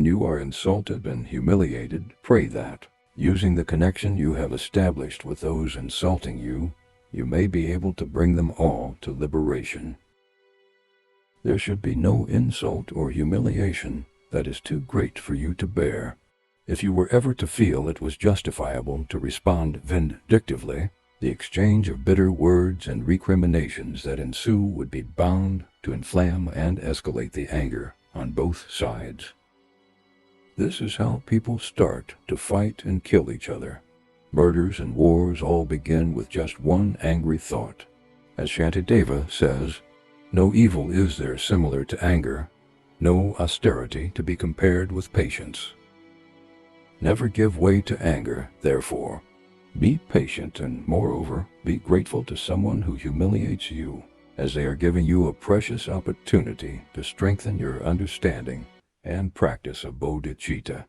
When you are insulted and humiliated, pray that, using the connection you have established with those insulting you, you may be able to bring them all to liberation. There should be no insult or humiliation that is too great for you to bear. If you were ever to feel it was justifiable to respond vindictively, the exchange of bitter words and recriminations that ensue would be bound to inflame and escalate the anger on both sides. This is how people start to fight and kill each other. Murders and wars all begin with just one angry thought. As Shantideva says, "No evil is there similar to anger, no austerity to be compared with patience." Never give way to anger, therefore. Be patient and, moreover, be grateful to someone who humiliates you, as they are giving you a precious opportunity to strengthen your understanding and practice of bodhicitta.